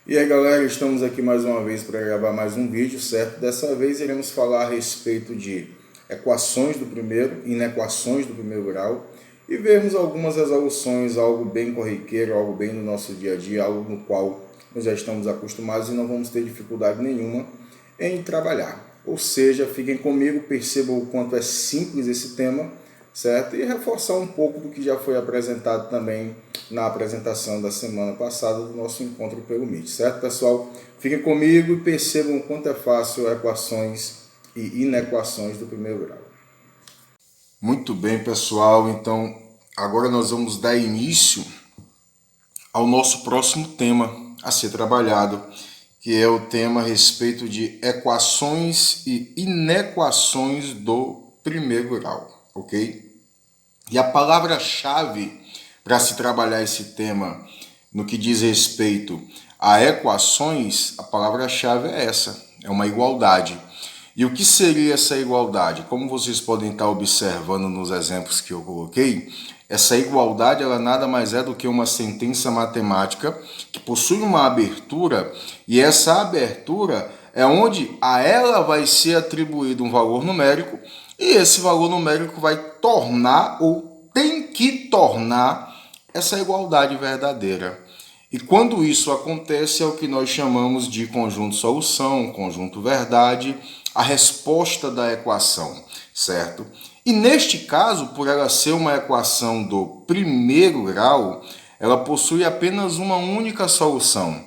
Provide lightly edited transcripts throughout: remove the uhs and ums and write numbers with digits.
E aí galera, estamos aqui mais uma vez para gravar mais um vídeo, certo? Dessa vez iremos falar a respeito de equações do primeiro, inequações do primeiro grau e vermos algumas resoluções, algo bem corriqueiro, algo bem no nosso dia a dia, algo no qual nós já estamos acostumados e não vamos ter dificuldade nenhuma em trabalhar. Ou seja, fiquem comigo, percebam o quanto é simples esse tema, certo? E reforçar um pouco do que já foi apresentado também na apresentação da semana passada do nosso encontro pelo Meet, certo, pessoal? Fiquem comigo e percebam o quanto é fácil equações e inequações do primeiro grau. Muito bem, pessoal, então agora nós vamos dar início ao nosso próximo tema a ser trabalhado, que é o tema a respeito de equações e inequações do primeiro grau, ok? E a palavra-chave para se trabalhar esse tema no que diz respeito a equações, a palavra-chave é essa, é uma igualdade. E o que seria essa igualdade? Como vocês podem estar observando nos exemplos que eu coloquei, essa igualdade ela nada mais é do que uma sentença matemática que possui uma abertura, e essa abertura é onde a ela vai ser atribuído um valor numérico, e esse valor numérico vai tornar ou tem que tornar essa igualdade verdadeira. E quando isso acontece é o que nós chamamos de conjunto solução, conjunto verdade, a resposta da equação, certo? E neste caso, por ela ser uma equação do primeiro grau, ela possui apenas uma única solução.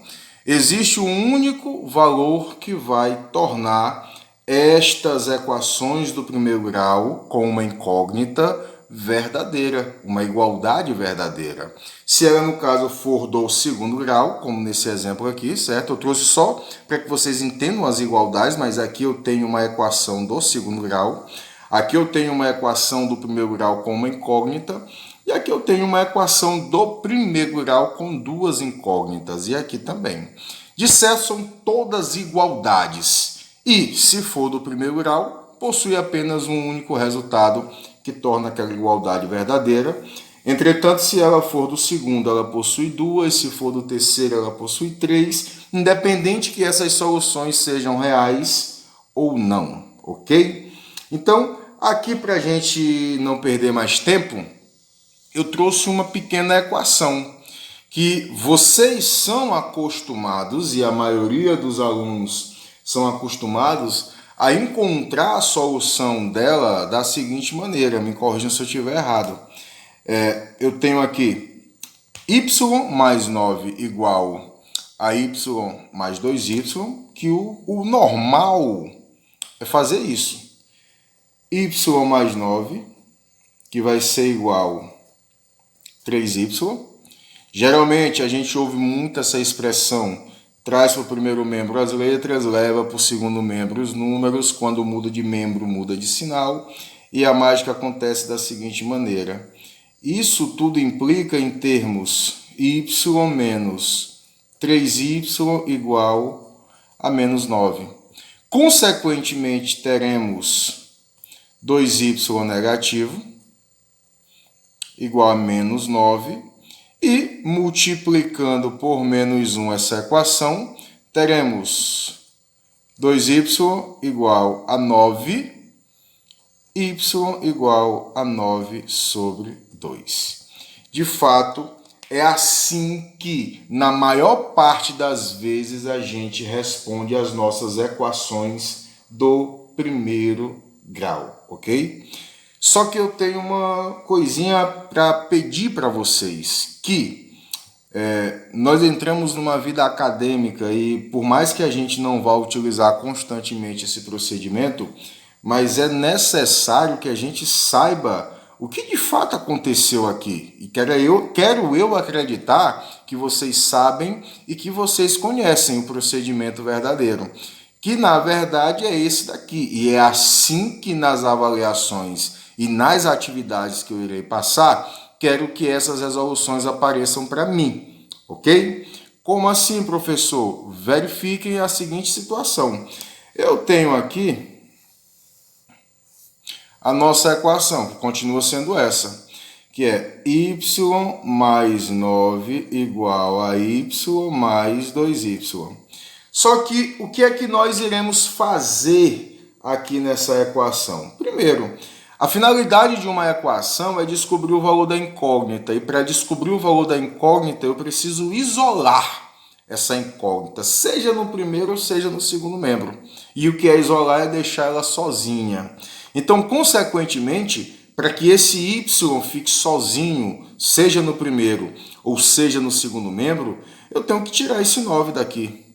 Existe um único valor que vai tornar estas equações do primeiro grau com uma incógnita verdadeira, uma igualdade verdadeira. Se ela, no caso, for do segundo grau, como nesse exemplo aqui, certo? Eu trouxe só para que vocês entendam as igualdades, mas aqui eu tenho uma equação do segundo grau, aqui eu tenho uma equação do primeiro grau com uma incógnita, e aqui eu tenho uma equação do primeiro grau com duas incógnitas, e aqui também. De certo, são todas igualdades, e se for do primeiro grau, possui apenas um único resultado, que torna aquela igualdade verdadeira. Entretanto, se ela for do segundo, ela possui duas, se for do terceiro, ela possui três, independente que essas soluções sejam reais ou não, ok? Então, aqui para a gente não perder mais tempo, eu trouxe uma pequena equação que vocês são acostumados, e a maioria dos alunos são acostumados a encontrar a solução dela da seguinte maneira, me corrijam se eu estiver errado. Eu tenho aqui y mais 9 igual a y mais 2y, que o normal é fazer isso. Y mais 9, que vai ser igual a 3y. Geralmente a gente ouve muito essa expressão, traz para o primeiro membro as letras, leva para o segundo membro os números, quando muda de membro, muda de sinal, e a mágica acontece da seguinte maneira. Isso tudo implica em termos y menos 3y igual a menos 9. Consequentemente, teremos 2y negativo igual a menos 9, e multiplicando por menos 1 essa equação, teremos 2y igual a 9, y igual a 9 sobre 2. De fato, é assim que, na maior parte das vezes, a gente responde às nossas equações do primeiro grau, ok? Só que eu tenho uma coisinha para pedir para vocês, que nós entramos numa vida acadêmica e por mais que a gente não vá utilizar constantemente esse procedimento, mas é necessário que a gente saiba o que de fato aconteceu aqui. E quero eu acreditar que vocês sabem e que vocês conhecem o procedimento verdadeiro, que na verdade é esse daqui. E é assim que nas avaliações e nas atividades que eu irei passar, quero que essas resoluções apareçam para mim, ok? Como assim, professor? Verifiquem a seguinte situação. Eu tenho aqui a nossa equação, que continua sendo essa, que é y mais 9 igual a y mais 2y. Só que o que é que nós iremos fazer aqui nessa equação? Primeiro, a finalidade de uma equação é descobrir o valor da incógnita. E para descobrir o valor da incógnita, eu preciso isolar essa incógnita, seja no primeiro ou seja no segundo membro. E o que é isolar é deixar ela sozinha. Então, consequentemente, para que esse y fique sozinho, seja no primeiro ou seja no segundo membro, eu tenho que tirar esse 9 daqui.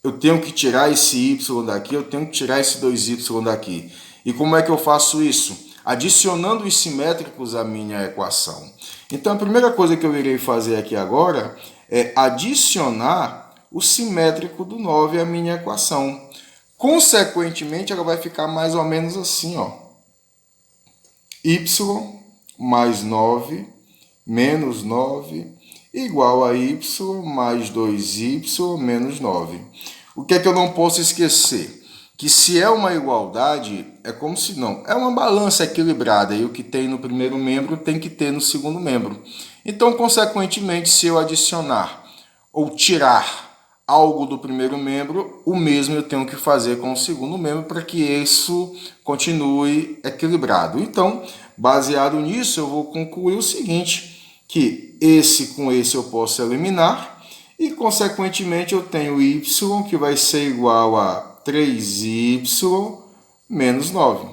Eu tenho que tirar esse y daqui, eu tenho que tirar esse 2y daqui. E como é que eu faço isso? Adicionando os simétricos à minha equação. Então, a primeira coisa que eu irei fazer aqui agora é adicionar o simétrico do 9 à minha equação. Consequentemente, ela vai ficar mais ou menos assim, ó. Y mais 9 menos 9 igual a y mais 2y menos 9. O que é que eu não posso esquecer? Que se é uma igualdade, é como se não. É uma balança equilibrada e o que tem no primeiro membro tem que ter no segundo membro. Então, consequentemente, se eu adicionar ou tirar algo do primeiro membro, o mesmo eu tenho que fazer com o segundo membro para que isso continue equilibrado. Então, baseado nisso, eu vou concluir o seguinte, que esse com esse eu posso eliminar e, consequentemente, eu tenho y que vai ser igual a 3y menos 9.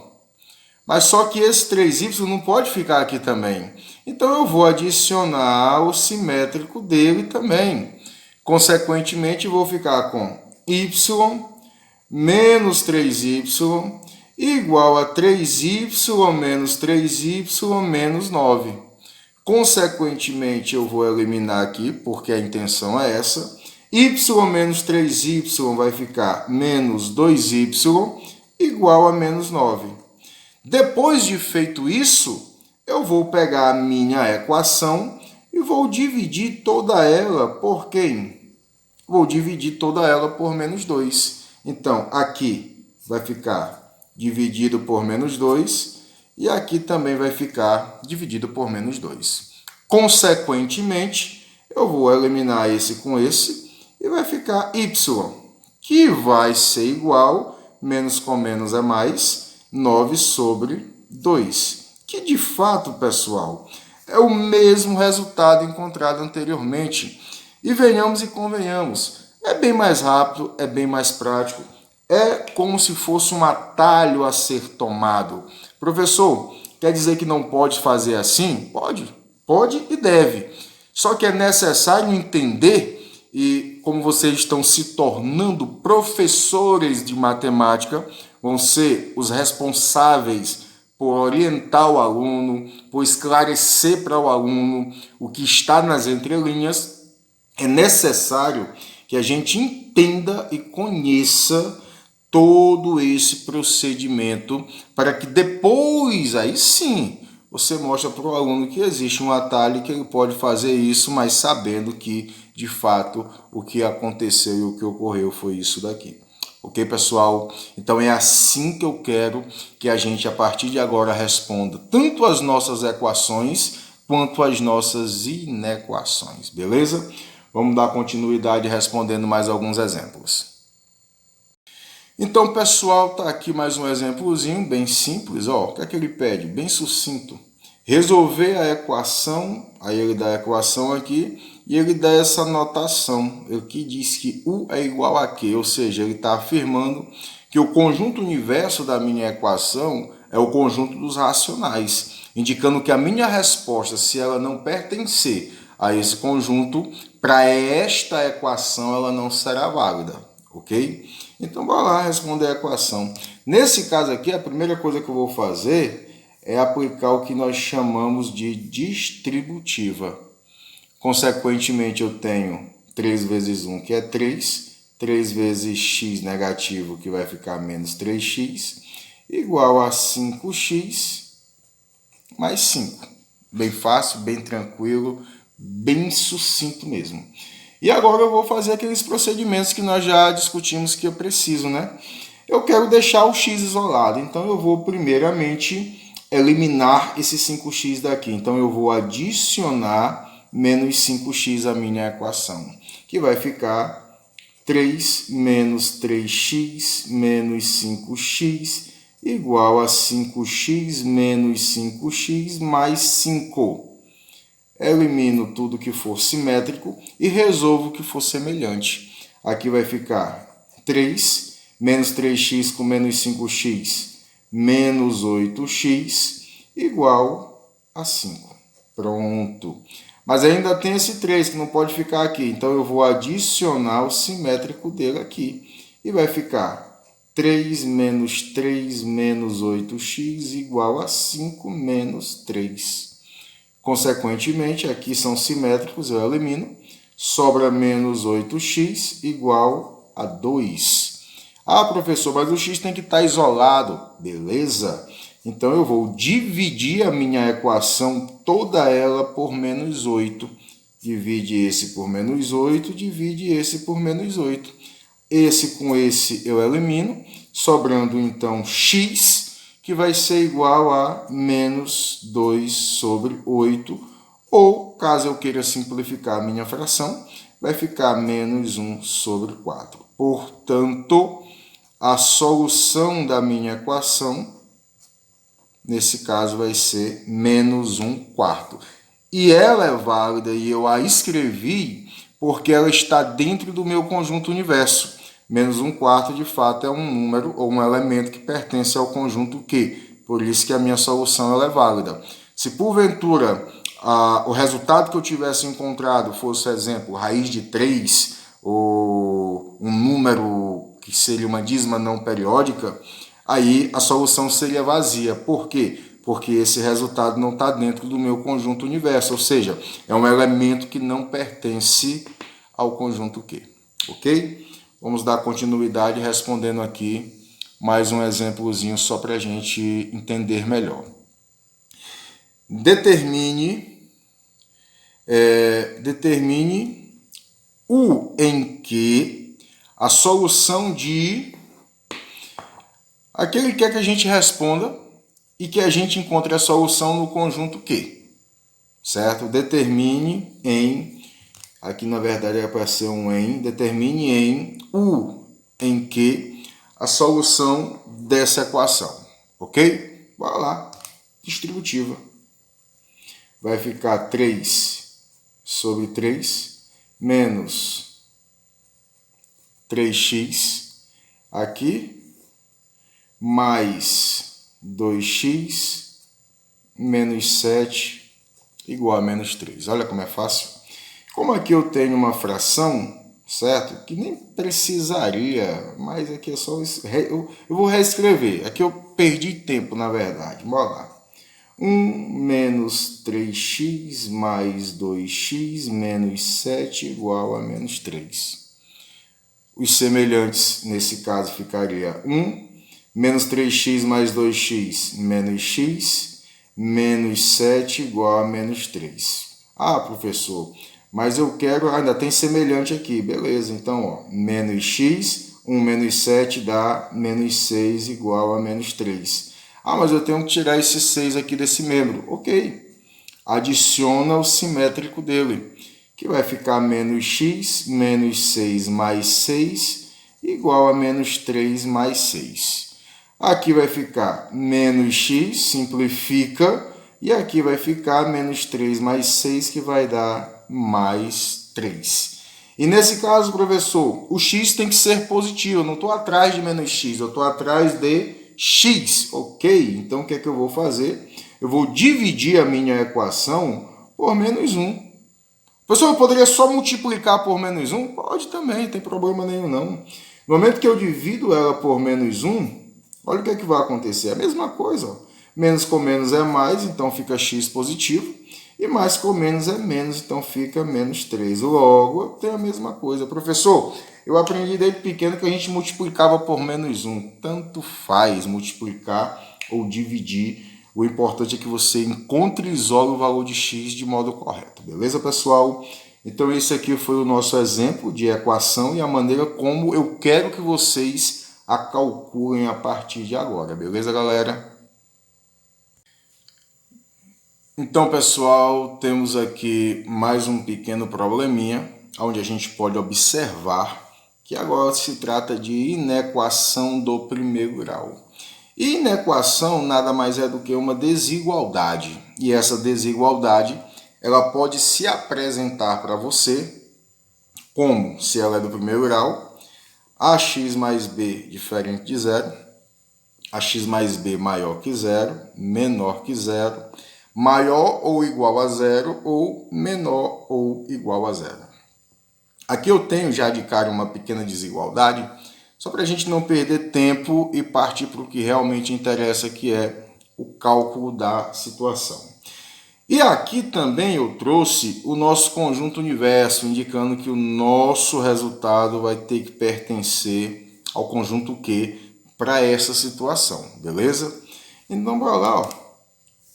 Mas só que esse 3y não pode ficar aqui também. Então, eu vou adicionar o simétrico dele também. Consequentemente, vou ficar com y menos 3y igual a 3y menos 3y menos 9. Consequentemente, eu vou eliminar aqui, porque a intenção é essa. Y menos 3y vai ficar menos 2y igual a menos 9. Depois de feito isso, eu vou pegar a minha equação e vou dividir toda ela por quem? Vou dividir toda ela por menos 2. Então, aqui vai ficar dividido por menos 2 e aqui também vai ficar dividido por menos 2. Consequentemente, eu vou eliminar esse com esse e vai ficar y, que vai ser igual, menos com menos é mais, 9 sobre 2. Que de fato, pessoal, é o mesmo resultado encontrado anteriormente. E venhamos e convenhamos, é bem mais rápido, é bem mais prático, é como se fosse um atalho a ser tomado. Professor, quer dizer que não pode fazer assim? Pode e deve. Só que é necessário entender, e como vocês estão se tornando professores de matemática, vão ser os responsáveis por orientar o aluno, por esclarecer para o aluno o que está nas entrelinhas. É necessário que a gente entenda e conheça todo esse procedimento para que depois, aí sim, você mostra para o aluno que existe um atalho que ele pode fazer isso, mas sabendo que, de fato, o que aconteceu e o que ocorreu foi isso daqui. Ok, pessoal? Então é assim que eu quero que a gente, a partir de agora, responda tanto as nossas equações quanto as nossas inequações, beleza? Vamos dar continuidade respondendo mais alguns exemplos. Então, pessoal, tá aqui mais um exemplozinho bem simples. Ó, o que é que ele pede? Bem sucinto. Resolver a equação, aí ele dá a equação aqui e ele dá essa notação. Ele que diz que U é igual a Q, ou seja, ele está afirmando que o conjunto universo da minha equação é o conjunto dos racionais, indicando que a minha resposta, se ela não pertencer a esse conjunto, para esta equação ela não será válida, ok? Então, bora lá responder a equação. Nesse caso aqui, a primeira coisa que eu vou fazer é aplicar o que nós chamamos de distributiva. Consequentemente, eu tenho 3 vezes 1, que é 3, 3 vezes x negativo, que vai ficar menos 3x, igual a 5x mais 5. Bem fácil, bem tranquilo, bem sucinto mesmo. E agora eu vou fazer aqueles procedimentos que nós já discutimos que eu preciso, né? Eu quero deixar o x isolado, então eu vou primeiramente eliminar esse 5x daqui. Então, eu vou adicionar menos 5x à minha equação, que vai ficar 3 menos 3x menos 5x igual a 5x menos 5x mais 5. Elimino tudo que for simétrico e resolvo o que for semelhante. Aqui vai ficar 3 menos 3x com menos 5x menos 8x igual a 5. Pronto. Mas ainda tem esse 3 que não pode ficar aqui. Então, eu vou adicionar o simétrico dele aqui. E vai ficar 3 menos 3 menos 8x igual a 5 menos 3. Consequentemente, aqui são simétricos, eu elimino. Sobra menos 8x igual a 2. Ah, professor, mas o x tem que estar isolado. Beleza. Então, eu vou dividir a minha equação, toda ela, por menos 8. Divide esse por menos 8, divide esse por menos 8. Esse com esse eu elimino, sobrando então x, que vai ser igual a menos 2 sobre 8. Ou, caso eu queira simplificar a minha fração, vai ficar menos 1 sobre 4. Portanto, a solução da minha equação, nesse caso, vai ser menos 1 quarto. E ela é válida e eu a escrevi porque ela está dentro do meu conjunto universo. Menos 1 quarto, de fato, é um número ou um elemento que pertence ao conjunto Q. Por isso que a minha solução ela é válida. Se, porventura, o resultado que eu tivesse encontrado fosse, exemplo, raiz de 3, ou um número que seria uma dízima não periódica, aí a solução seria vazia. Por quê? Porque esse resultado não está dentro do meu conjunto universo, ou seja, é um elemento que não pertence ao conjunto Q. Ok? Vamos dar continuidade respondendo aqui mais um exemplozinho só para a gente entender melhor. Determine o em que a solução de... Aqui ele quer que a gente responda e que a gente encontre a solução no conjunto Q. Certo? Determine em... Aqui, na verdade, é para ser um em. Determine em o em que a solução dessa equação. Ok? Bora lá. Distributiva. Vai ficar 3 sobre 3 menos 3x aqui, mais 2x menos 7 igual a menos 3. Olha como é fácil. Como aqui eu tenho uma fração, certo? Que nem precisaria, mas aqui é só... Eu vou reescrever. Aqui eu perdi tempo, na verdade. Bora lá. 1 menos 3x mais 2x menos 7 igual a menos 3. Os semelhantes, nesse caso, ficaria 1 menos 3x mais 2x menos x menos 7 igual a menos 3. Ah, professor... Mas eu quero, ainda tem semelhante aqui, beleza. Então, ó, menos x, 1 menos 7 dá menos 6 igual a menos 3. Ah, mas eu tenho que tirar esse 6 aqui desse membro. Ok. Adiciona o simétrico dele, que vai ficar menos x menos 6 mais 6 igual a menos 3 mais 6. Aqui vai ficar menos x, simplifica, e aqui vai ficar menos 3 mais 6, que vai dar mais 3. E nesse caso, professor, o x tem que ser positivo. Eu não estou atrás de menos x, eu estou atrás de x. Ok? Então, o que é que eu vou fazer? Eu vou dividir a minha equação por menos 1. Professor, eu poderia só multiplicar por menos 1? Pode também, não tem problema nenhum não. No momento que eu divido ela por menos 1, olha o que é que vai acontecer. A mesma coisa, ó. Menos com menos é mais, então fica x positivo. E mais com menos é menos, então fica menos 3. Logo, tem a mesma coisa. Professor, eu aprendi desde pequeno que a gente multiplicava por menos 1. Tanto faz multiplicar ou dividir. O importante é que você encontre e isole o valor de x de modo correto. Beleza, pessoal? Então, esse aqui foi o nosso exemplo de equação e a maneira como eu quero que vocês a calculem a partir de agora. Beleza, galera? Então, pessoal, temos aqui mais um pequeno probleminha, onde a gente pode observar que agora se trata de inequação do primeiro grau. E inequação nada mais é do que uma desigualdade. E essa desigualdade, ela pode se apresentar para você como, se ela é do primeiro grau, ax mais b diferente de zero, ax mais b maior que zero, menor que zero, maior ou igual a zero ou menor ou igual a zero. Aqui eu tenho já de cara uma pequena desigualdade, só para a gente não perder tempo e partir para o que realmente interessa, que é o cálculo da situação. E aqui também eu trouxe o nosso conjunto universo, indicando que o nosso resultado vai ter que pertencer ao conjunto Q para essa situação, beleza? Então, bora lá, ó.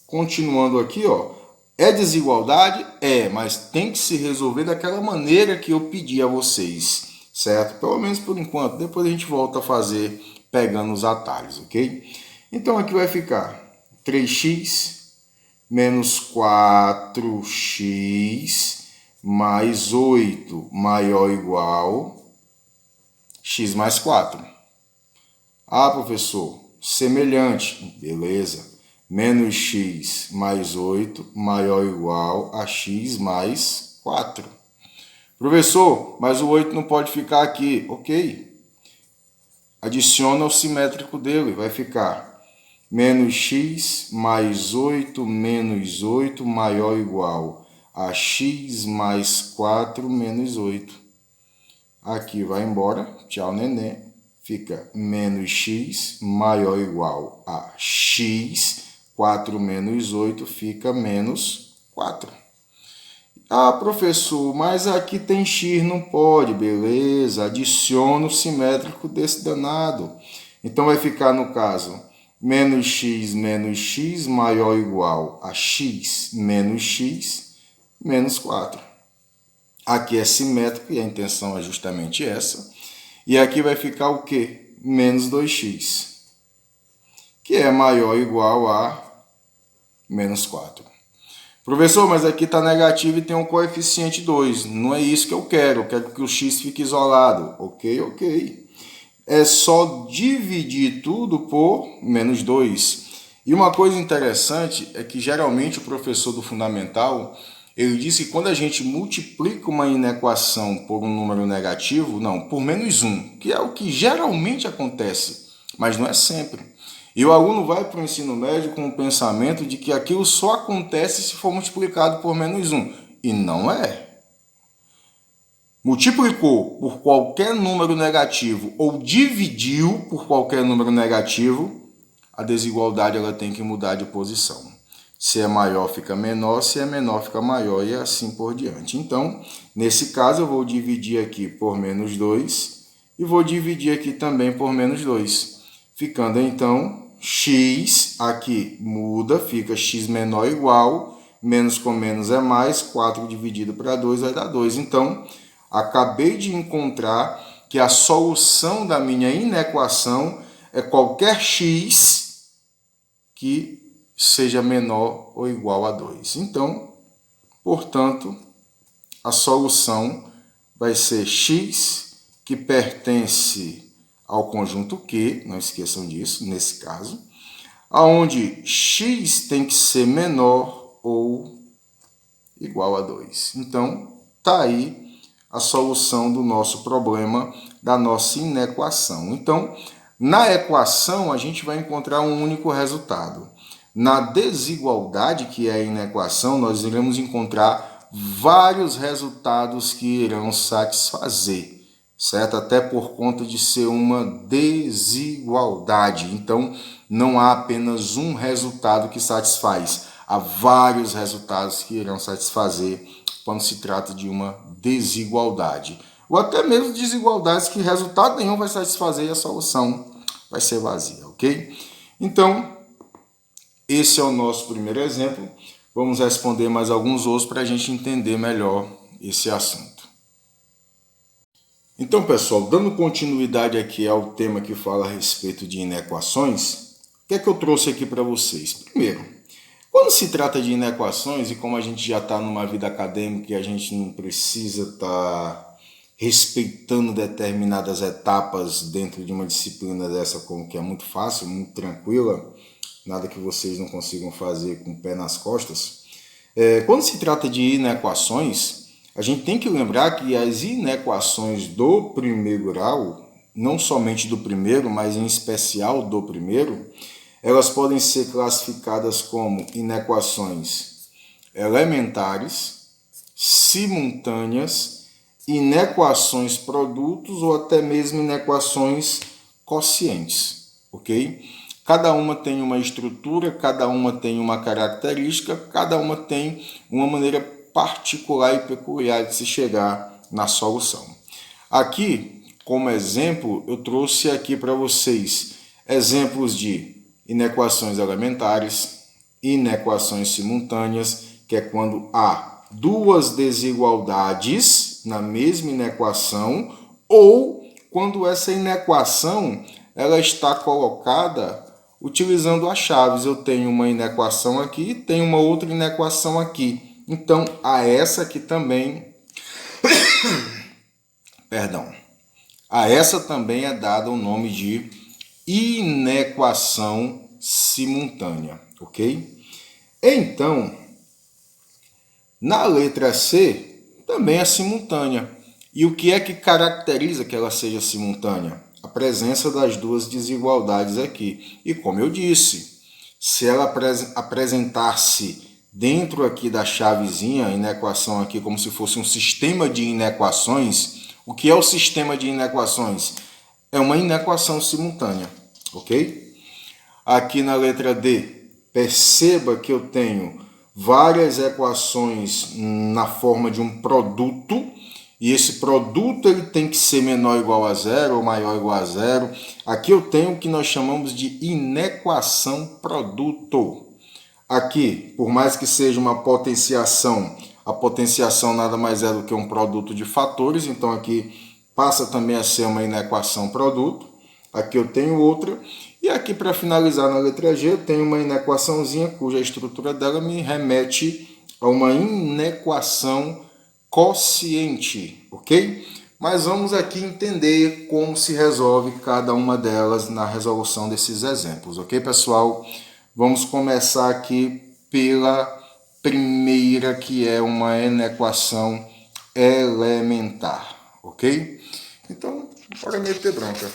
Continuando aqui, ó. É desigualdade? É, mas tem que se resolver daquela maneira que eu pedi a vocês, certo? Pelo menos por enquanto. Depois a gente volta a fazer pegando os atalhos, ok? Então aqui vai ficar 3x menos 4x mais 8 maior ou igual x mais 4. Ah, professor, semelhante, beleza. Menos x mais 8 maior ou igual a x mais 4. Professor, mas o 8 não pode ficar aqui. Ok. Adiciona o simétrico dele, vai ficar menos x mais 8 menos 8 maior ou igual a x mais 4 menos 8. Aqui vai embora, tchau neném, fica menos x maior ou igual a x, 4 menos 8 fica menos 4. Ah, professor, mas aqui tem x, não pode, beleza, adiciona o simétrico desse danado. Então vai ficar no caso menos x maior ou igual a x menos 4. Aqui é simétrico e a intenção é justamente essa. E aqui vai ficar o quê? Menos 2x, que é maior ou igual a menos 4. Professor, mas aqui está negativo e tem um coeficiente 2. Não é isso que eu quero que o x fique isolado. Ok. É só dividir tudo por menos 2. E uma coisa interessante é que geralmente o professor do fundamental, ele disse que quando a gente multiplica uma inequação por um número negativo, não, por menos 1, que é o que geralmente acontece, mas não é sempre. E o aluno vai para o ensino médio com o pensamento de que aquilo só acontece se for multiplicado por menos 1. E não é. Multiplicou por qualquer número negativo ou dividiu por qualquer número negativo, a desigualdade ela tem que mudar de posição. Se é maior, fica menor, se é menor, fica maior e assim por diante. Então, nesse caso, eu vou dividir aqui por menos 2 e vou dividir aqui também por menos 2. Ficando, então, x aqui muda, fica x menor igual, menos com menos é mais, 4 dividido para 2 vai dar 2. Então, acabei de encontrar que a solução da minha inequação é qualquer x que seja menor ou igual a 2. Então, portanto, a solução vai ser x que pertence ao conjunto Q, não esqueçam disso, nesse caso, aonde x tem que ser menor ou igual a 2. Então, tá aí a solução do nosso problema, da nossa inequação. Então, na equação, a gente vai encontrar um único resultado. Na desigualdade, que é a inequação, nós iremos encontrar vários resultados que irão satisfazer, certo? Até por conta de ser uma desigualdade. Então, não há apenas um resultado que satisfaz. Há vários resultados que irão satisfazer quando se trata de uma desigualdade. Ou até mesmo desigualdades que resultado nenhum vai satisfazer e a solução vai ser vazia, ok? Então, esse é o nosso primeiro exemplo. Vamos responder mais alguns outros para a gente entender melhor esse assunto. Então, pessoal, dando continuidade aqui ao tema que fala a respeito de inequações, o que é que eu trouxe aqui para vocês? Primeiro, Quando se trata de inequações, e como a gente já está numa vida acadêmica e a gente não precisa estar respeitando determinadas etapas dentro de uma disciplina dessa, como que é muito fácil, muito tranquila, nada que vocês não consigam fazer com o pé nas costas. Quando se trata de inequações, a gente tem que lembrar que as inequações do primeiro grau, não somente do primeiro, mas em especial do primeiro, elas podem ser classificadas como inequações elementares, simultâneas, inequações produtos ou até mesmo inequações quocientes, ok? Cada uma tem uma estrutura, cada uma tem uma característica, cada uma tem uma maneira particular e peculiar de se chegar na solução. Aqui, como exemplo, eu trouxe aqui para vocês exemplos de inequações elementares, inequações simultâneas, que é quando há duas desigualdades na mesma inequação, ou quando essa inequação ela está colocada utilizando as chaves. Eu tenho uma inequação aqui e tenho uma outra inequação aqui. Então, a essa aqui também... Perdão. A essa também é dado o nome de inequação simultânea, ok? Então, na letra C, também é simultânea. E o que é que caracteriza que ela seja simultânea? A presença das duas desigualdades aqui. E como eu disse, se ela apresentar-se dentro aqui da chavezinha, inequação aqui, como se fosse um sistema de inequações, o que é o sistema de inequações? É uma inequação simultânea, ok? Aqui na letra D, perceba que eu tenho várias equações na forma de um produto, e esse produto ele tem que ser menor ou igual a zero ou maior ou igual a zero. Aqui eu tenho o que nós chamamos de inequação produto. Aqui, por mais que seja uma potenciação, a potenciação nada mais é do que um produto de fatores, então aqui passa também a ser uma inequação produto. Aqui eu tenho outra, e aqui para finalizar na letra G eu tenho uma inequaçãozinha cuja estrutura dela me remete a uma inequação quociente, ok? Mas vamos aqui entender como se resolve cada uma delas na resolução desses exemplos, ok, pessoal? Vamos começar aqui pela primeira, que é uma inequação elementar, ok? Então, bora meter bronca.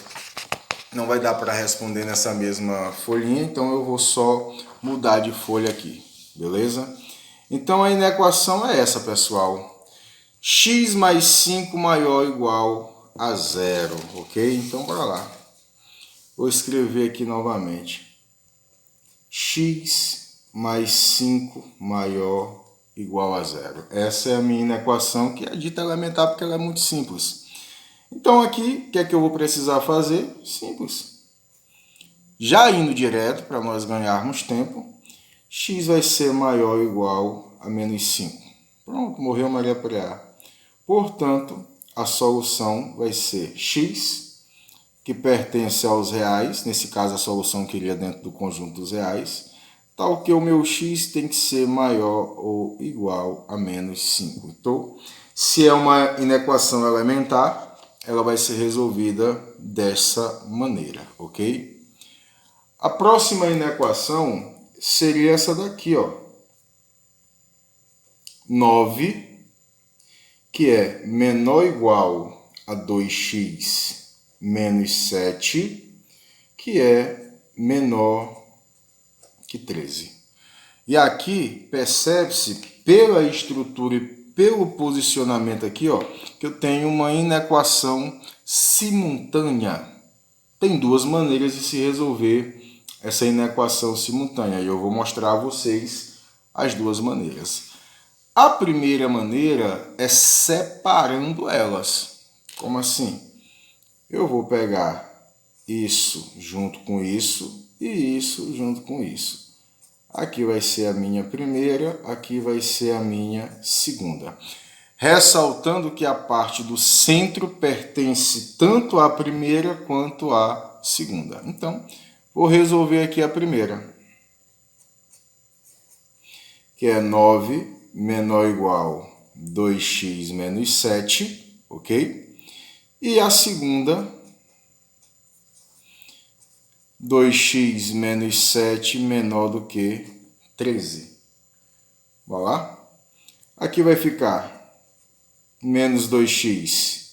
Não vai dar para responder nessa mesma folhinha, então eu vou só mudar de folha aqui, beleza? Então a inequação é essa, pessoal. X mais 5 maior ou igual a zero, ok? Então bora lá. Vou escrever aqui novamente. X mais 5 maior ou igual a zero. Essa é a minha inequação, que é dita elementar porque ela é muito simples. Então aqui, o que é que eu vou precisar fazer? Simples. Já indo direto, para nós ganharmos tempo, x vai ser maior ou igual a menos 5. Pronto, morreu Maria Preá. Portanto, a solução vai ser x, que pertence aos reais, nesse caso a solução que iria dentro do conjunto dos reais, tal que o meu x tem que ser maior ou igual a menos 5. Então, se é uma inequação elementar, ela vai ser resolvida dessa maneira, ok? A próxima inequação seria essa daqui, ó. 9, que é menor ou igual a 2x menos 7, que é menor que 13. E aqui percebe-se pela estrutura e pelo posicionamento aqui, ó, que eu tenho uma inequação simultânea. Tem duas maneiras de se resolver essa inequação simultânea, e eu vou mostrar a vocês as duas maneiras. A primeira maneira é separando elas. Como assim? Eu vou pegar isso junto com isso e isso junto com isso. Aqui vai ser a minha primeira, aqui vai ser a minha segunda. Ressaltando que a parte do centro pertence tanto à primeira quanto à segunda. Então, vou resolver aqui a primeira. que é 9 menor ou igual a 2x menos 7, ok? E a segunda, 2x menos 7 menor do que 13. Vamos lá? Aqui vai ficar menos 2x,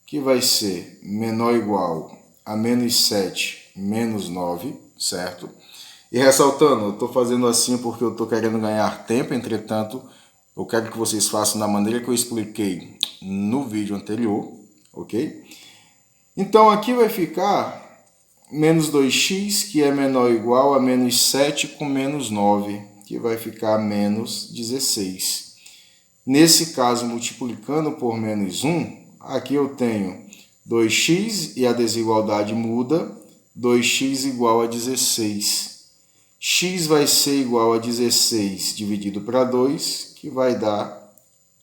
que vai ser menor ou igual a menos 7 menos 9, certo? E ressaltando, eu estou fazendo assim porque eu estou querendo ganhar tempo, entretanto, eu quero que vocês façam da maneira que eu expliquei no vídeo anterior, ok? Então aqui vai ficar menos 2x, que é menor ou igual a menos 7 com menos 9, que vai ficar menos 16. Nesse caso, multiplicando por menos 1, aqui eu tenho 2x e a desigualdade muda, 2x igual a 16. X vai ser igual a 16 dividido para 2, que vai dar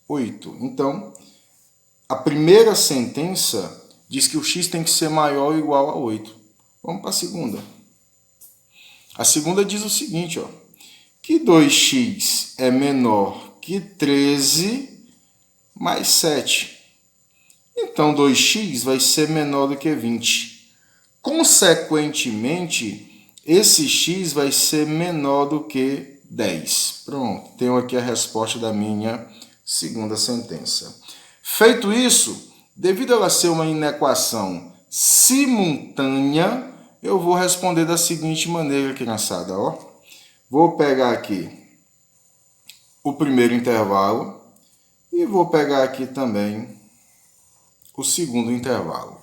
8. Então, a primeira sentença diz que o x tem que ser maior ou igual a 8. Vamos para a segunda. A segunda diz o seguinte, ó, que 2x é menor que 13 mais 7. Então, 2x vai ser menor do que 20. Consequentemente, esse x vai ser menor do que 10. Pronto, tenho aqui a resposta da minha segunda sentença. Feito isso, devido a ela ser uma inequação simultânea, eu vou responder da seguinte maneira, criançada. Ó. Vou pegar aqui o primeiro intervalo e vou pegar aqui também o segundo intervalo.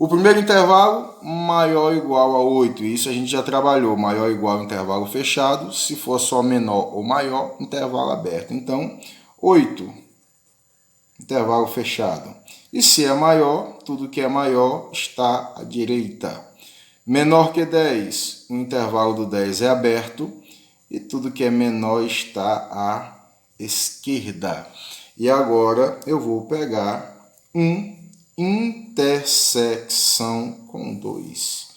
O primeiro intervalo, maior ou igual a 8. Isso a gente já trabalhou. Maior ou igual a intervalo fechado. Se for só menor ou maior, intervalo aberto. Então, 8, intervalo fechado. E se é maior, tudo que é maior está à direita. Menor que 10, o intervalo do 10 é aberto. E tudo que é menor está à esquerda. E agora eu vou pegar intersecção com 2.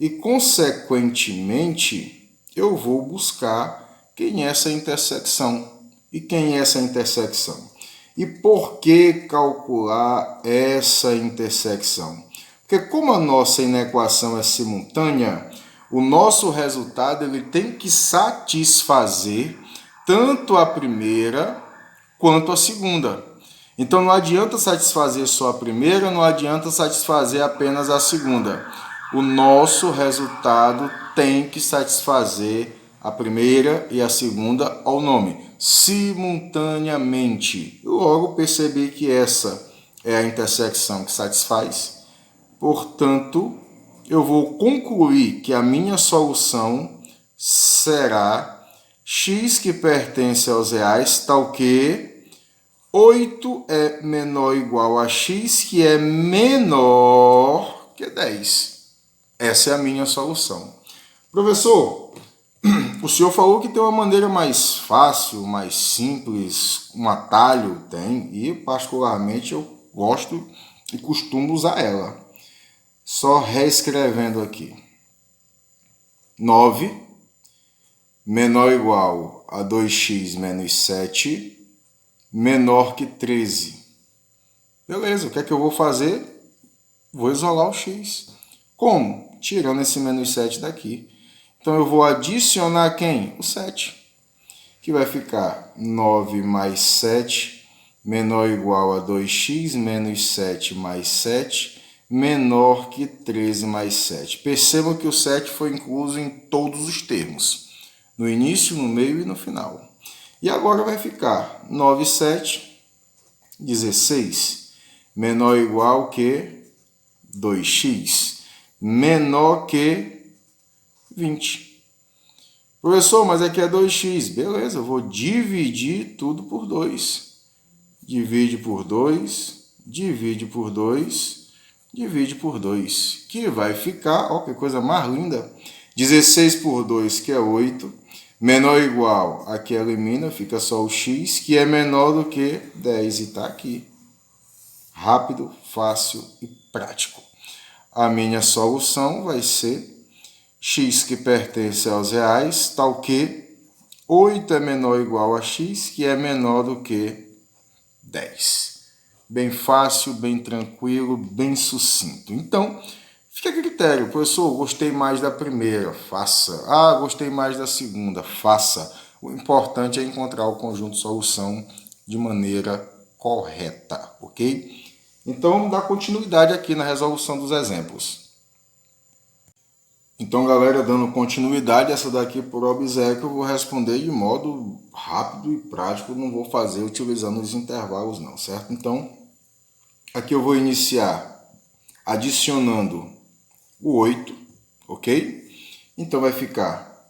E, consequentemente, eu vou buscar quem é essa intersecção. E quem é essa intersecção? E por que calcular essa intersecção? Porque como a nossa inequação é simultânea, o nosso resultado ele tem que satisfazer tanto a primeira quanto a segunda. Então não adianta satisfazer só a primeira, não adianta satisfazer apenas a segunda. O nosso resultado tem que satisfazer a primeira e a segunda ao nome, simultaneamente. Eu logo percebi que essa é a intersecção que satisfaz. Portanto, eu vou concluir que a minha solução será x que pertence aos reais, tal que 8 é menor ou igual a x, que é menor que 10. Essa é a minha solução. Professor, o senhor falou que tem uma maneira mais fácil, mais simples, um atalho, tem, e particularmente eu gosto e costumo usar ela. Só reescrevendo aqui. 9 menor ou igual a 2x menos 7 menor que 13. Beleza, o que é que eu vou fazer? Vou isolar o x. Como? Tirando esse menos 7 daqui. Então eu vou adicionar quem? O 7. Que vai ficar 9 mais 7 menor ou igual a 2x menos 7 mais 7 menor que 13 mais 7. Percebam que o 7 foi incluso em todos os termos. No início, no meio e no final. E agora vai ficar 9, 7, 16, menor ou igual que 2x, menor que 20. Professor, mas aqui é 2x. Beleza, eu vou dividir tudo por 2. Divide por 2, divide por 2, divide por 2. Que vai ficar, ó que coisa mais linda, 16 por 2, que é 8. Menor ou igual, aqui elimina, fica só o x, que é menor do que 10, e está aqui. Rápido, fácil e prático. A minha solução vai ser x que pertence aos reais, tal que 8 é menor ou igual a x, que é menor do que 10. Bem fácil, bem tranquilo, bem sucinto. Então, fica a critério. Professor, gostei mais da primeira, faça. Ah, gostei mais da segunda, faça. O importante é encontrar o conjunto de solução de maneira correta, ok? Então, vamos dar continuidade aqui na resolução dos exemplos. Então, galera, dando continuidade, essa daqui por obséquio eu vou responder de modo rápido e prático, não vou fazer utilizando os intervalos não, certo? Então, aqui eu vou iniciar adicionando o 8, ok? Então, vai ficar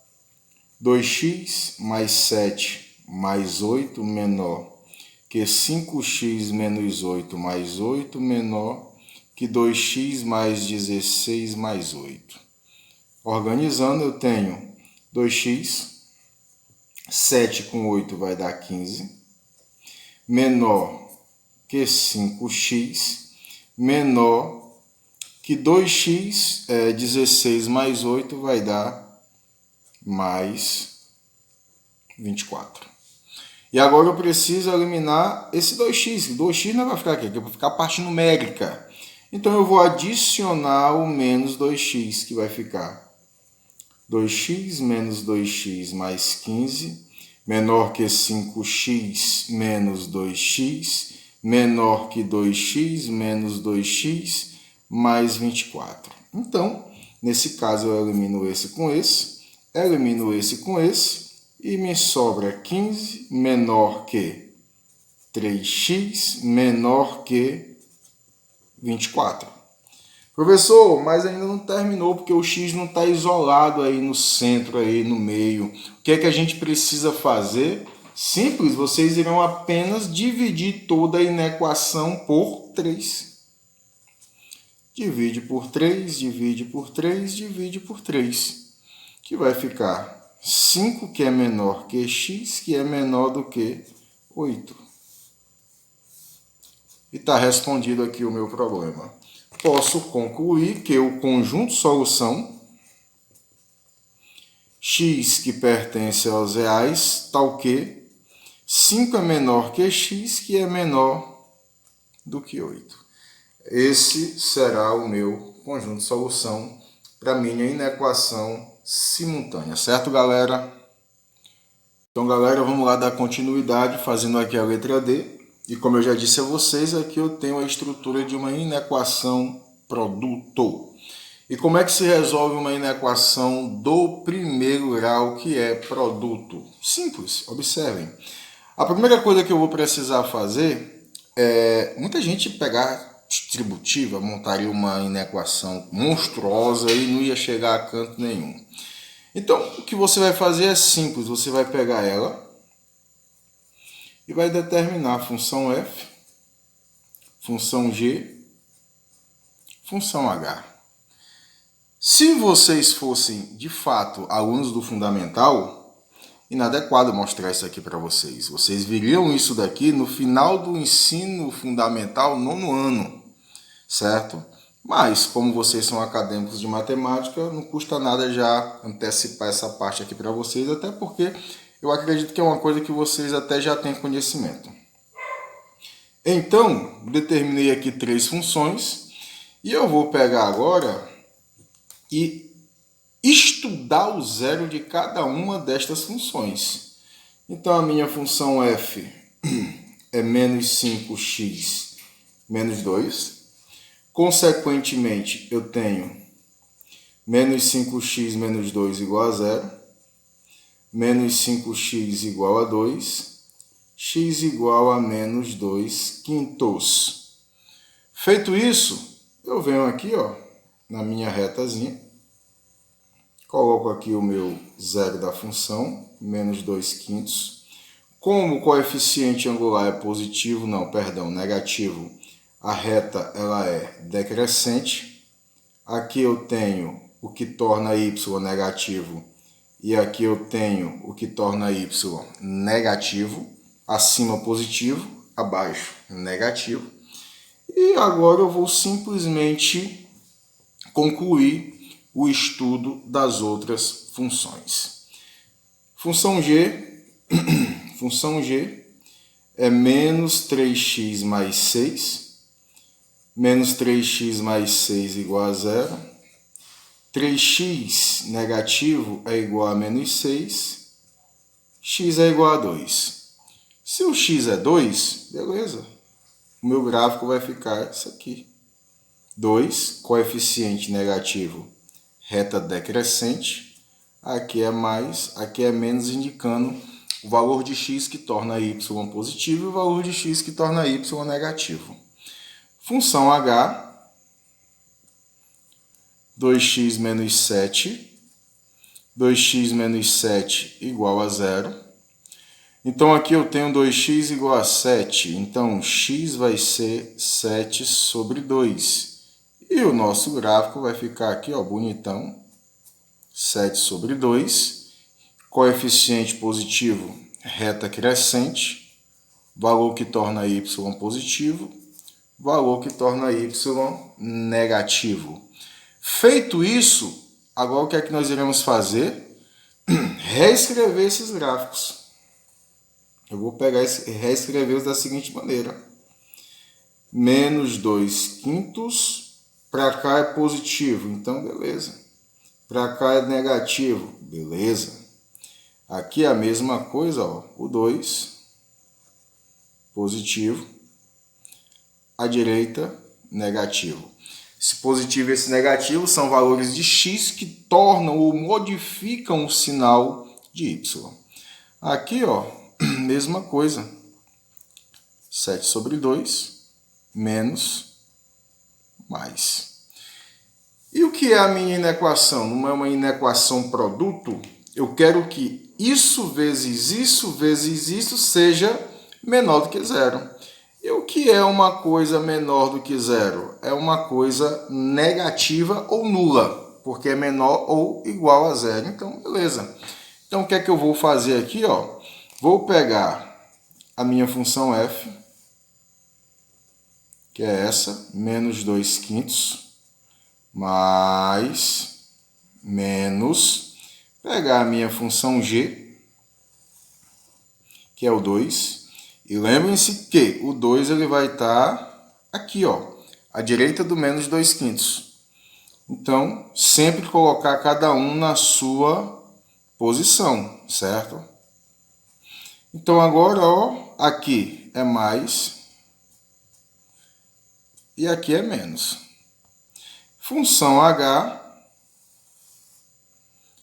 2x mais 7 mais 8 menor que 5x menos 8 mais 8 menor que 2x mais 16 mais 8. Organizando, eu tenho 2x, 7 com 8 vai dar 15, menor que 5x, menor que 2x, 16 mais 8 vai dar mais 24. E agora eu preciso eliminar esse 2x. 2x não vai ficar aqui, vai ficar a parte numérica. Então eu vou adicionar o menos 2x, que vai ficar 2x menos 2x mais 15, menor que 5x menos 2x, menor que 2x menos 2x mais 24. Então, nesse caso eu elimino esse com esse e me sobra 15 menor que 3x menor que 24. Professor, mas ainda não terminou porque o x não está isolado aí no centro, aí no meio. O que é que a gente precisa fazer? Simples, vocês irão apenas dividir toda a inequação por 3. Divide por 3, divide por 3, divide por 3. Que vai ficar 5, que é menor que x, que é menor do que 8. E está respondido aqui o meu problema. Posso concluir que o conjunto solução x que pertence aos reais, tal que 5 é menor que x, que é menor do que 8. Esse será o meu conjunto de solução para minha inequação simultânea, certo, galera? Então, galera, vamos lá dar continuidade fazendo aqui a letra D. E como eu já disse a vocês, aqui eu tenho a estrutura de uma inequação produto. E como é que se resolve uma inequação do primeiro grau, que é produto? Simples, observem. A primeira coisa que eu vou precisar fazer é muita gente pegar distributiva, montaria uma inequação monstruosa e não ia chegar a canto nenhum. Então, o que você vai fazer é simples, você vai pegar ela e vai determinar a função f, função g, função h. Se vocês fossem, de fato, alunos do fundamental, inadequado mostrar isso aqui para vocês. Vocês viriam isso daqui no final do ensino fundamental, 9º ano, certo? Mas, como vocês são acadêmicos de matemática, não custa nada já antecipar essa parte aqui para vocês, até porque eu acredito que é uma coisa que vocês até já têm conhecimento. Então, determinei aqui 3 funções e eu vou pegar agora e estudar o zero de cada uma destas funções. Então, a minha função f é menos 5x menos 2. Consequentemente, eu tenho menos 5x menos 2 igual a 0, menos 5x igual a 2, x igual a menos 2 quintos. Feito isso, eu venho aqui, ó, na minha retazinha, coloco aqui o meu zero da função, menos 2 quintos. Como o coeficiente angular é positivo, negativo, a reta ela é decrescente. Aqui eu tenho o que torna y negativo e aqui eu tenho o que torna y negativo. Acima positivo, abaixo negativo. E agora eu vou simplesmente concluir o estudo das outras funções. Função g função g é menos 3x mais 6. Menos 3x mais 6 igual a 0. 3x negativo é igual a menos 6. X é igual a 2. Se o x é 2, beleza. O meu gráfico vai ficar isso aqui. 2, coeficiente negativo, reta decrescente. Aqui é mais, aqui é menos, indicando o valor de x que torna y positivo e o valor de x que torna y negativo. Função h, 2x menos 7. 2x menos 7 igual a 0. Então, aqui eu tenho 2x igual a 7. Então, x vai ser 7 sobre 2. E o nosso gráfico vai ficar aqui, ó, bonitão. 7 sobre 2. Coeficiente positivo, reta crescente. Valor que torna y positivo. Valor que torna y negativo. Feito isso, agora o que é que nós iremos fazer? Reescrever esses gráficos. Eu vou pegar e reescrevê-los da seguinte maneira. Menos 2/5. Para cá é positivo, então beleza. Para cá é negativo, beleza. Aqui é a mesma coisa, ó, o 2, positivo. À direita, negativo. Esse positivo e esse negativo são valores de x que tornam ou modificam o sinal de y. Aqui, ó, mesma coisa. 7 sobre 2, menos, mais. E o que é a minha inequação? Não é uma inequação produto? Eu quero que isso vezes isso seja menor do que zero. E o que é uma coisa menor do que zero? É uma coisa negativa ou nula, porque é menor ou igual a zero. Então, beleza. Então, o que é que eu vou fazer aqui? Ó? Vou pegar a minha função f, que é essa, menos 2/5, mais, menos, pegar a minha função g, que é o 2, e lembrem-se que o 2 ele vai estar aqui, ó, à direita do menos 2/5. Então, sempre colocar cada um na sua posição, certo? Então, agora, ó, aqui é mais e aqui é menos. Função h,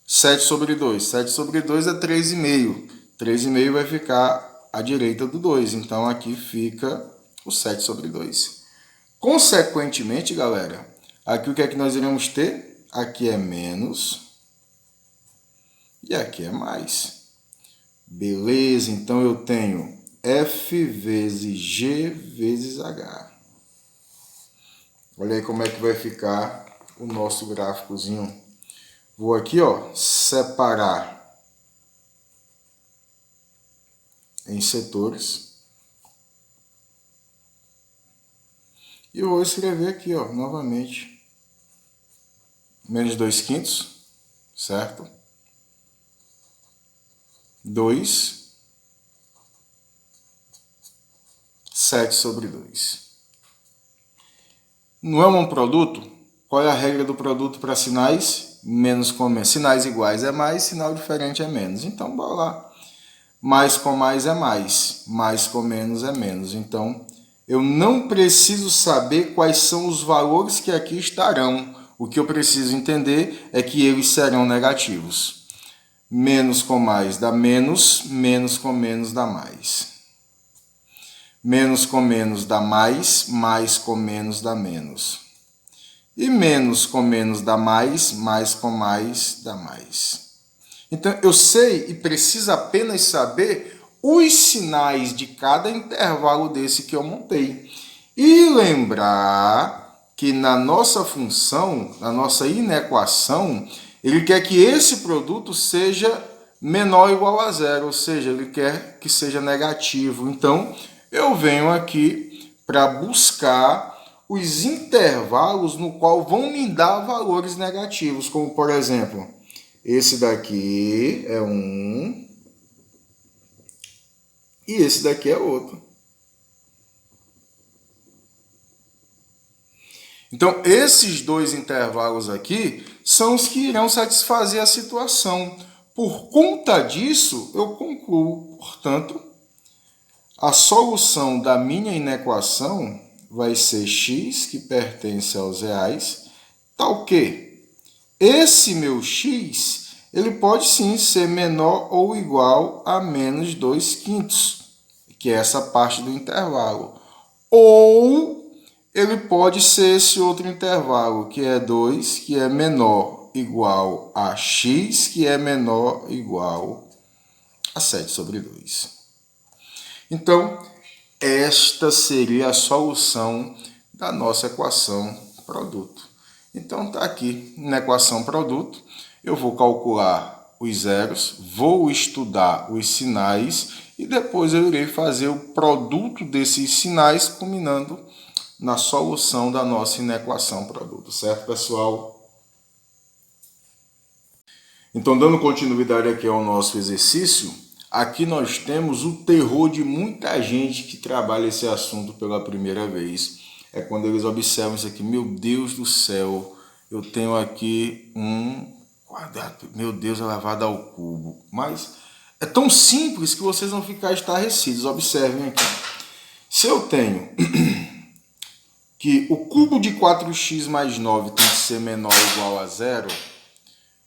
7 sobre 2. 7 sobre 2 é 3,5. 3,5 vai ficar à direita do 2. Então, aqui fica o 7 sobre 2. Consequentemente, galera, aqui o que é que nós iremos ter? Aqui é menos e aqui é mais. Beleza, então eu tenho f vezes g vezes h. Olha aí como é que vai ficar o nosso gráficozinho. Vou aqui, ó, separar em setores. E eu vou escrever aqui, ó, novamente. Menos 2/5, certo? 2, 7 sobre 2. Não é um produto? Qual é a regra do produto para sinais? Menos com menos. Sinais iguais é mais, sinal diferente é menos. Então, bora lá. Mais com mais é mais. Mais com menos é menos. Então, eu não preciso saber quais são os valores que aqui estarão. O que eu preciso entender é que eles serão negativos. Menos com mais dá menos, menos com menos dá mais. Menos com menos dá mais com menos dá menos. E menos com menos dá mais com mais dá mais. Então, eu sei e preciso apenas saber os sinais de cada intervalo desse que eu montei. E lembrar que na nossa função, na nossa inequação, ele quer que esse produto seja menor ou igual a zero, ou seja, ele quer que seja negativo. Então, eu venho aqui para buscar os intervalos no qual vão me dar valores negativos, como por exemplo, esse daqui é 1, e esse daqui é outro. Então, esses dois intervalos aqui são os que irão satisfazer a situação. Por conta disso, eu concluo, portanto, a solução da minha inequação vai ser x, que pertence aos reais, tal que esse meu x, ele pode sim ser menor ou igual a menos 2/5, que é essa parte do intervalo. Ou ele pode ser esse outro intervalo, que é 2, que é menor igual a x, que é menor igual a 7/2. Então, esta seria a solução da nossa equação produto. Então, está aqui na equação produto. Eu vou calcular os zeros, vou estudar os sinais e depois eu irei fazer o produto desses sinais, combinando na solução da nossa inequação produto. Certo, pessoal? Então, dando continuidade aqui ao nosso exercício, aqui nós temos o terror de muita gente que trabalha esse assunto pela primeira vez. É quando eles observam isso aqui. Meu Deus do céu, eu tenho aqui um quadrado. Meu Deus, elevado ao cubo. Mas é tão simples que vocês vão ficar estarrecidos. Observem aqui. Se eu tenho que o cubo de 4x mais 9 tem que ser menor ou igual a zero,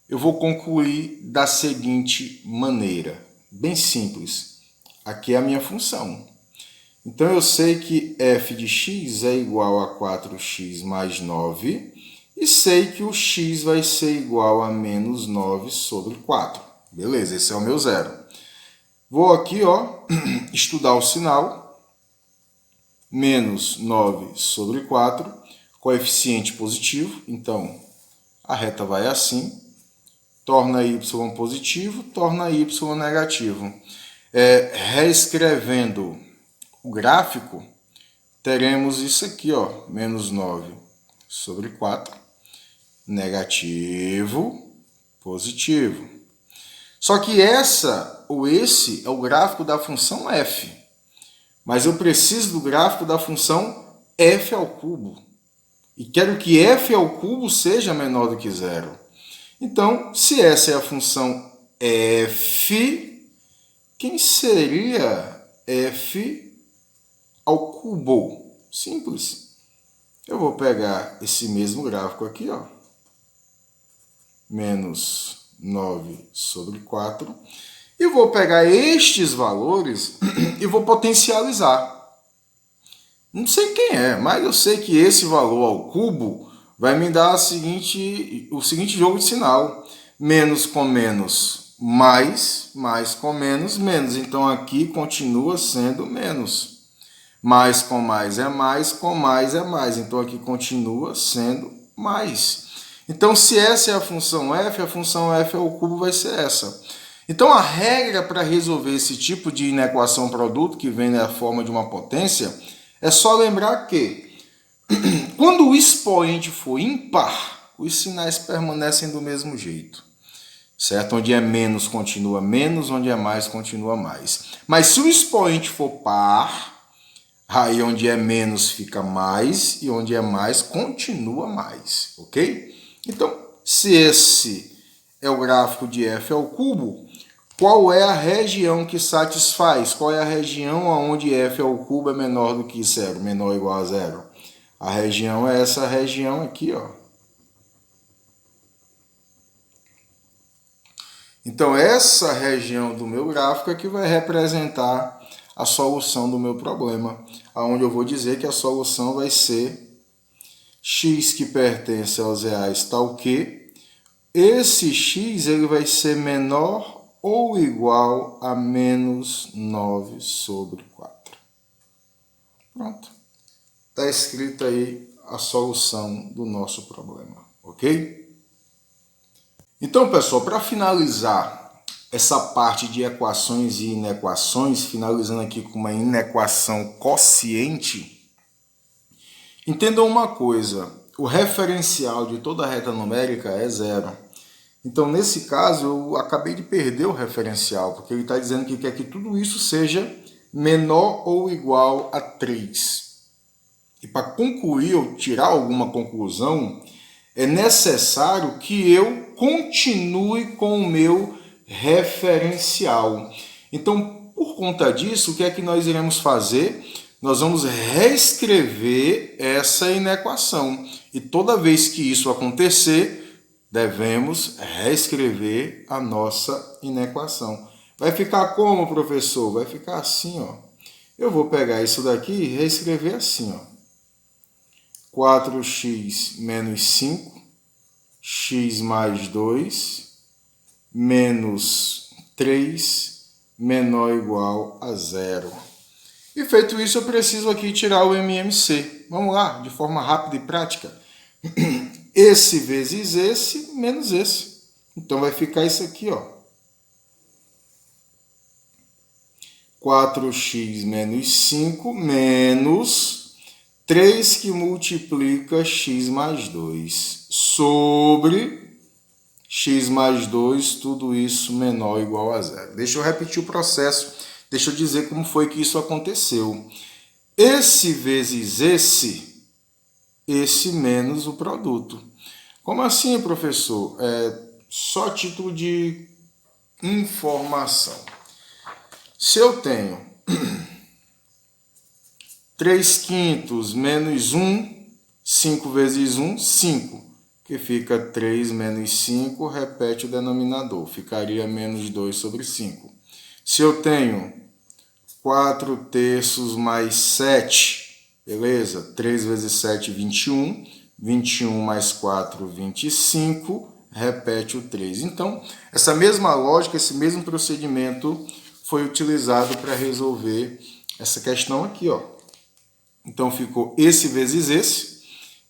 eu vou concluir da seguinte maneira. Bem simples. Aqui é a minha função. Então, eu sei que f de x é igual a 4x mais 9 e sei que o x vai ser igual a menos 9/4. Beleza, esse é o meu zero. Vou aqui, estudar o sinal. Menos 9/4, coeficiente positivo. Então, a reta vai assim. Torna y positivo, torna y negativo. Reescrevendo o gráfico, teremos isso aqui, menos 9/4, negativo, positivo. Só que essa ou esse é o gráfico da função f. Mas eu preciso do gráfico da função f ao cubo. E quero que f ao cubo seja menor do que zero. Então, se essa é a função f, quem seria f ao cubo? Simples. Eu vou pegar esse mesmo gráfico aqui, menos 9/4, e vou pegar estes valores e vou potencializar. Não sei quem é, mas eu sei que esse valor ao cubo vai me dar o seguinte jogo de sinal. Menos com menos, mais. Mais com menos, menos. Então, aqui continua sendo menos. Mais com mais é mais, com mais é mais. Então, aqui continua sendo mais. Então, se essa é a função f ao cubo vai ser essa. Então, a regra para resolver esse tipo de inequação produto, que vem na forma de uma potência, é só lembrar que quando o expoente for ímpar, os sinais permanecem do mesmo jeito. Certo? Onde é menos, continua menos, onde é mais, continua mais. Mas se o expoente for par, aí onde é menos fica mais e onde é mais continua mais, ok? Então, se esse é o gráfico de f ao cubo, qual é a região que satisfaz? Qual é a região onde f ao cubo é menor do que zero, menor ou igual a zero? A região é essa região aqui, Então, essa região do meu gráfico é que vai representar a solução do meu problema, onde eu vou dizer que a solução vai ser x, que pertence aos reais, tal que esse x ele vai ser menor ou igual a menos 9/4. Pronto. Está escrito aí a solução do nosso problema, ok? Então, pessoal, para finalizar essa parte de equações e inequações, finalizando aqui com uma inequação quociente, entendam uma coisa, o referencial de toda reta numérica é zero. Então, nesse caso, eu acabei de perder o referencial, porque ele está dizendo que quer que tudo isso seja menor ou igual a 3. E para concluir ou tirar alguma conclusão, é necessário que eu continue com o meu referencial. Então, por conta disso, o que é que nós iremos fazer? Nós vamos reescrever essa inequação. E toda vez que isso acontecer, devemos reescrever a nossa inequação. Vai ficar como, professor? Vai ficar assim, ó. Eu vou pegar isso daqui e reescrever assim, ó. 4x menos 5, x mais 2, menos 3, menor ou igual a 0. E feito isso, eu preciso aqui tirar o MMC. Vamos lá, de forma rápida e prática. Esse vezes esse, menos esse. Então, vai ficar isso aqui, ó. 4x menos 5, menos 3 que multiplica x mais 2, sobre x mais 2, tudo isso menor ou igual a 0. Deixa eu repetir o processo, deixa eu dizer como foi que isso aconteceu. Esse vezes esse menos o produto. Como assim, professor? Só título de informação. Se eu tenho 3 quintos menos 1, 5 vezes 1, 5, que fica 3 menos 5, repete o denominador, ficaria menos 2 sobre 5. Se eu tenho 4 terços mais 7, beleza? 3 vezes 7, 21, 21 mais 4, 25, repete o 3. Então, essa mesma lógica, esse mesmo procedimento foi utilizado para resolver essa questão aqui, ó. Então, ficou esse vezes esse,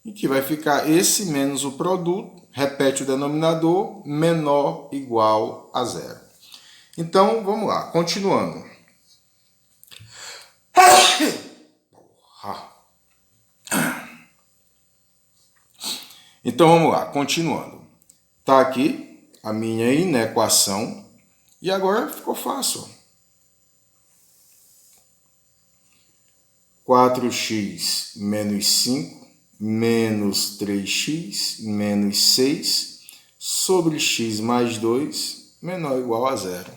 e que vai ficar esse menos o produto, repete o denominador, menor ou igual a 0. Então, vamos lá, continuando. Então, vamos lá, continuando. Está aqui a minha inequação, e agora ficou fácil. 4x menos 5, menos 3x, menos 6, sobre x mais 2, menor ou igual a 0.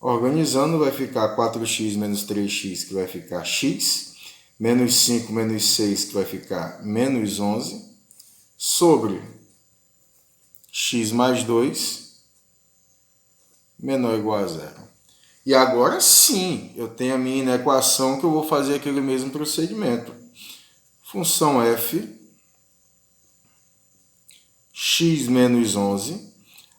Organizando, vai ficar 4x menos 3x, que vai ficar x, menos 5 menos 6, que vai ficar menos 11, sobre x mais 2, menor ou igual a 0. E agora sim, eu tenho a minha inequação que eu vou fazer aquele mesmo procedimento. Função f, x menos 11,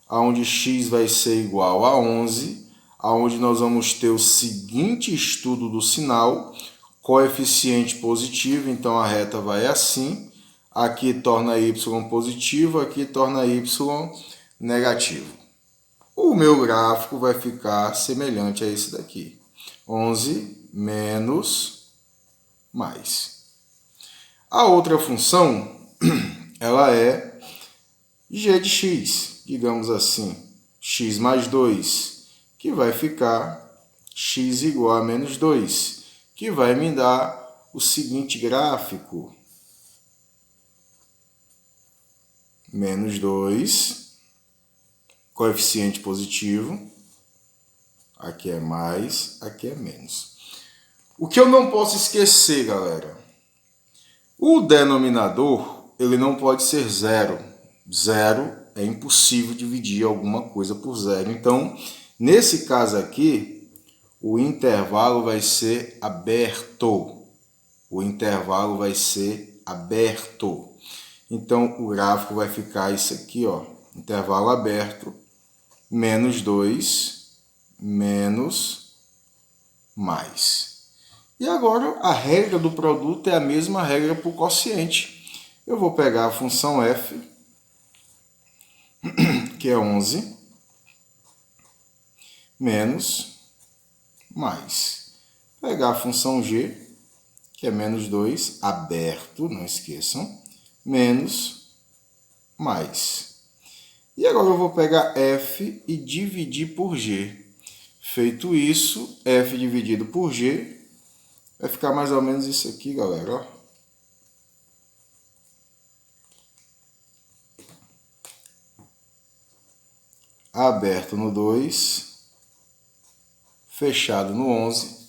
onde x vai ser igual a 11, onde nós vamos ter o seguinte estudo do sinal, coeficiente positivo, então a reta vai assim, aqui torna y positivo, aqui torna y negativo. O meu gráfico vai ficar semelhante a esse daqui. 11 menos mais. A outra função, ela é g de x, digamos assim, x mais 2, que vai ficar x igual a menos 2, que vai me dar o seguinte gráfico. Menos 2, coeficiente positivo, aqui é mais, aqui é menos. O que eu não posso esquecer, galera, o denominador, ele não pode ser zero. Zero é impossível dividir alguma coisa por zero. Então, nesse caso aqui, o intervalo vai ser aberto. O intervalo vai ser aberto. Então, o gráfico vai ficar isso aqui, ó, intervalo aberto, menos 2, menos, mais. E agora, a regra do produto é a mesma regra para o quociente. Eu vou pegar a função f, que é 11, menos, mais. Pegar a função g, que é menos 2, aberto, não esqueçam, menos, mais. E agora eu vou pegar f e dividir por g. Feito isso, F dividido por G vai ficar mais ou menos isso aqui, galera, ó. Aberto no 2, fechado no 11,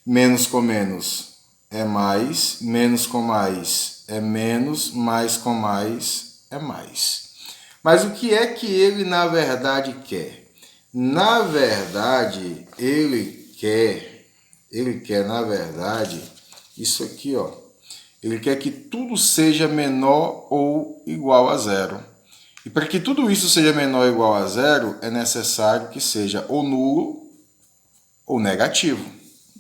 menos com menos é mais, menos com mais é menos, mais com mais é mais. Mas o que é que ele na verdade quer? Na verdade, ele quer na verdade isso aqui, ó. Ele quer que tudo seja menor ou igual a zero. E para que tudo isso seja menor ou igual a zero, é necessário que seja ou nulo ou negativo.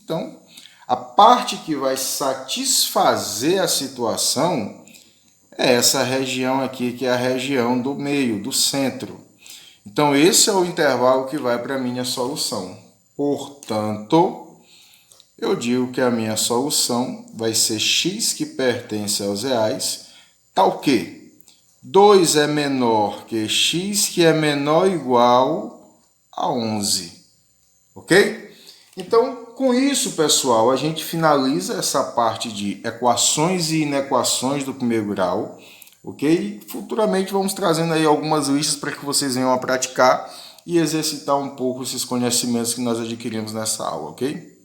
Então, a parte que vai satisfazer a situação é essa região aqui, que é a região do meio, do centro. Então, esse é o intervalo que vai para a minha solução. Portanto, eu digo que a minha solução vai ser x que pertence aos reais, tal que 2 é menor que x, que é menor ou igual a 11. Ok? Então, com isso, pessoal, a gente finaliza essa parte de equações e inequações do primeiro grau. Ok? Futuramente vamos trazendo aí algumas listas para que vocês venham a praticar e exercitar um pouco esses conhecimentos que nós adquirimos nessa aula, ok?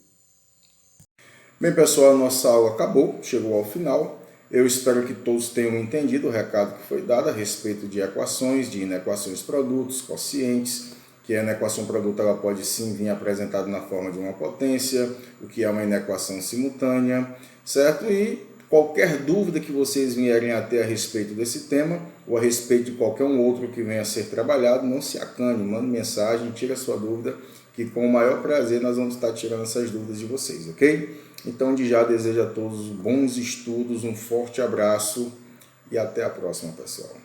Bem, pessoal, a nossa aula acabou, chegou ao final. Eu espero que todos tenham entendido o recado que foi dado a respeito de equações, de inequações produtos, quocientes, que a inequação produto ela pode sim vir apresentada na forma de uma potência, o que é uma inequação simultânea, certo? E qualquer dúvida que vocês vierem a ter a respeito desse tema, ou a respeito de qualquer um outro que venha a ser trabalhado, não se acane, mande mensagem, tire a sua dúvida, que com o maior prazer nós vamos estar tirando essas dúvidas de vocês, ok? Então, de já desejo a todos bons estudos, um forte abraço e até a próxima, pessoal.